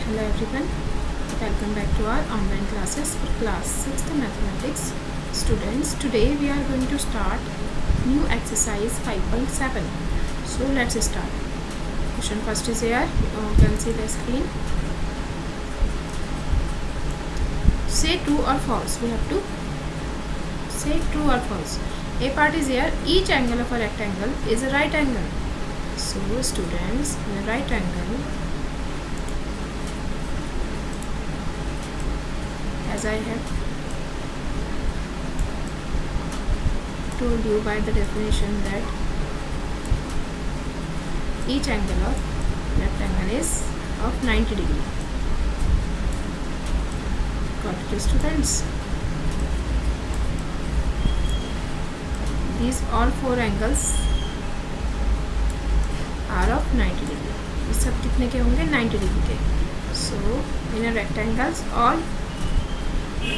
Hello everyone, welcome back to our online classes for class 6th mathematics students. Today we are going to start new exercise 5.7. So let's start. Question first is here, you can see the screen. Say true or false. We have to say true or false. A part is here, each angle of a rectangle is a right angle. So students, in a right angle, as I have told you by the definition that each angle of rectangle is of 90 degree. Got it, students? These all four angles are of 90 degree. ये सब कितने के होंगे? 90 degree के. So in a rectangles all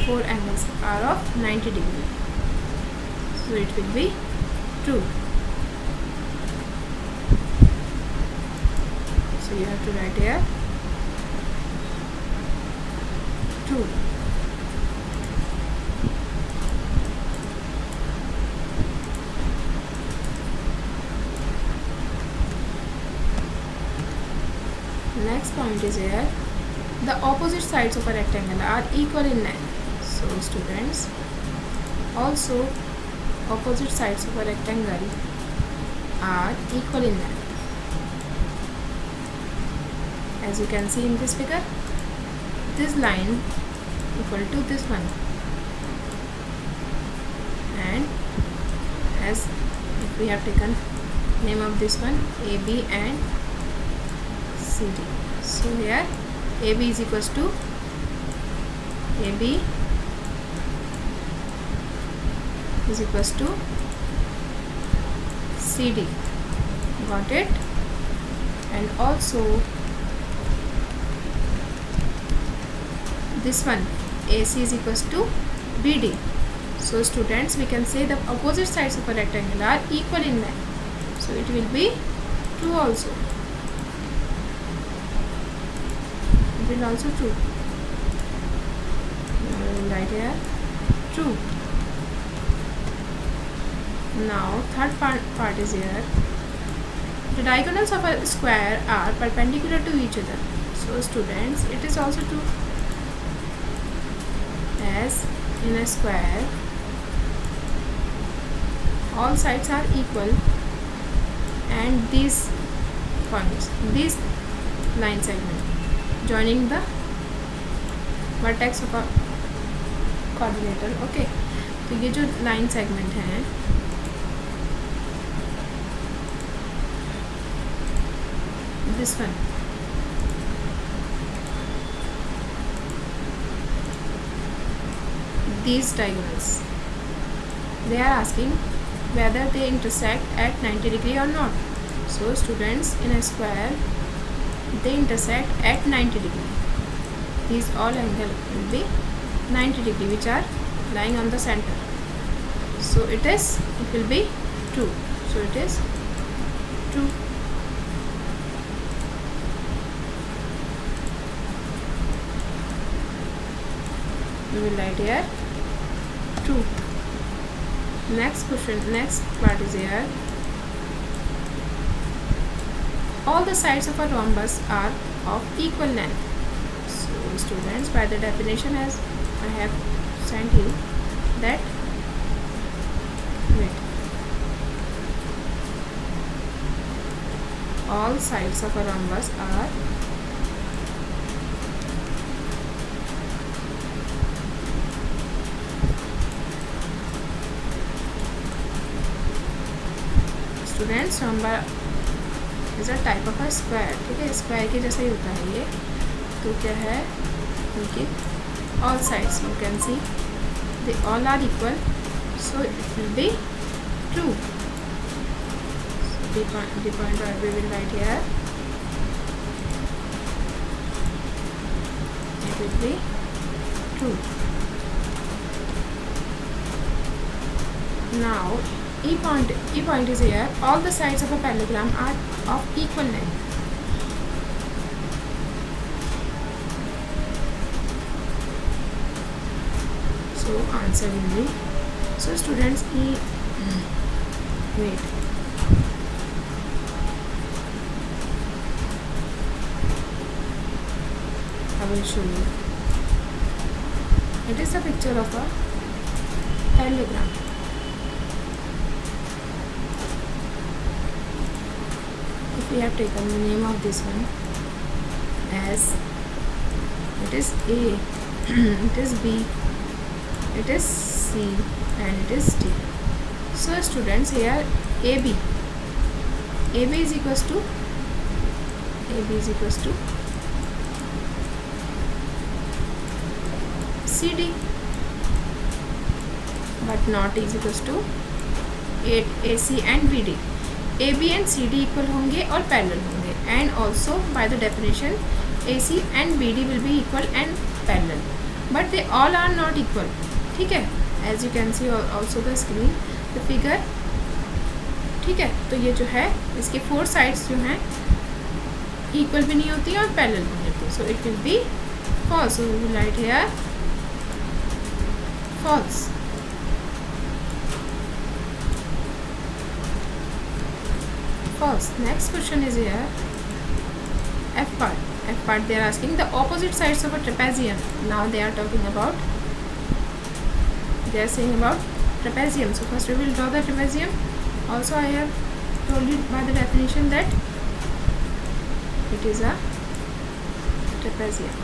four angles are of 90 degree. So it will be true. So you have to write here true. Next point is here, the opposite sides of a rectangle are equal in length. So students, also opposite sides of a rectangle are equal in length. As you can see in this figure, this line equal to this one, and as if we have taken name of this one AB and CD. So here AB is equals to AB is equals to CD. Got it? And also this one AC is equals to BD. So students, we can say the opposite sides of a rectangle are equal in length. So it will be true also. Will also true. Write here true. Now third part is here, the diagonals of a square are perpendicular to each other. So students, it is also true, as in a square all sides are equal and these points, this line segment joining the vertex of a quadrilateral. Okay, तो ये जो line segment है this one, these diagonals, they are asking whether they intersect at 90 degree or not. So students, in a square they intersect at 90 degree. These all angle will be 90 degree which are lying on the center. So it will be true. So it is true. We will write here true. Next question, next part is here, all the sides of a rhombus are of equal length. So students, by the definition as I have sent you that, wait, all sides of a rhombus are students, rhombus is a type of a square. ठीक है, square के जैसा ही होता है ये. तो क्या है, इनके all sides you can see they all are equal, so it will be true. So the point that we will write here, it will be true. Now E point is here, all the sides of a parallelogram are of equal length. answer will be. So students, wait, I will show you. It is a picture of a telegram. If we have taken the name of this one as, it is A, it is B, it is C, and it is D. So students, here AB is equals to CD, but not is equals to AC and BD. AB and CD equal होंगे और parallel होंगे, and also by the definition AC and BD will be equal and parallel, but they all are not equal. ठीक है, as you can see also the screen, the figure. ठीक है, तो ये जो है इसके 4 sides जो हैं इक्वल भी नहीं होती और पैरेलल भी नहीं होती, so it will be false. So we will write here false. False. Next question is here F part they are asking the opposite sides of a trapezium. Now they are talking about, they are saying about trapezium. So first we will draw the trapezium. Also I have told you by the definition that it is a trapezium.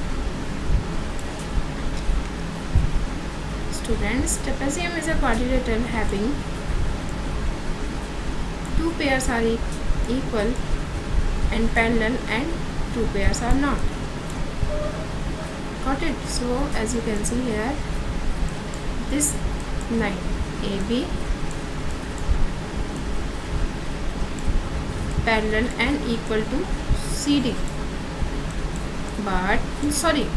Students, trapezium is a quadrilateral having 2 pairs are equal and parallel and 2 pairs are not. Got it? So as you can see here, this line AB parallel and equal to CD, but sorry,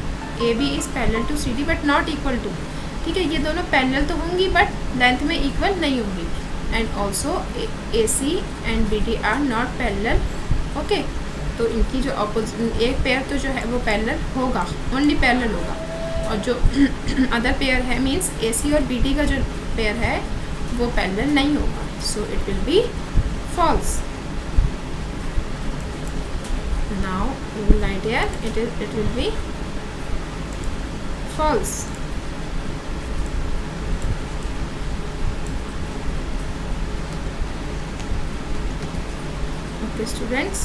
AB is parallel to CD but not equal to. ठीक है, ये दोनों parallel तो होंगी but length में equal नहीं होंगी, and also AC and BD are not parallel. Okay, तो इनकी जो ऑपोजिट एक पेयर तो जो है वो पैरेलल होगा, ओनली पैरेलल होगा, और जो अदर पेयर है मीन्स AC और BD का जो पेयर है वो पैरेलल नहीं होगा. So it will be false. Now we will write here it will be false. Okay students,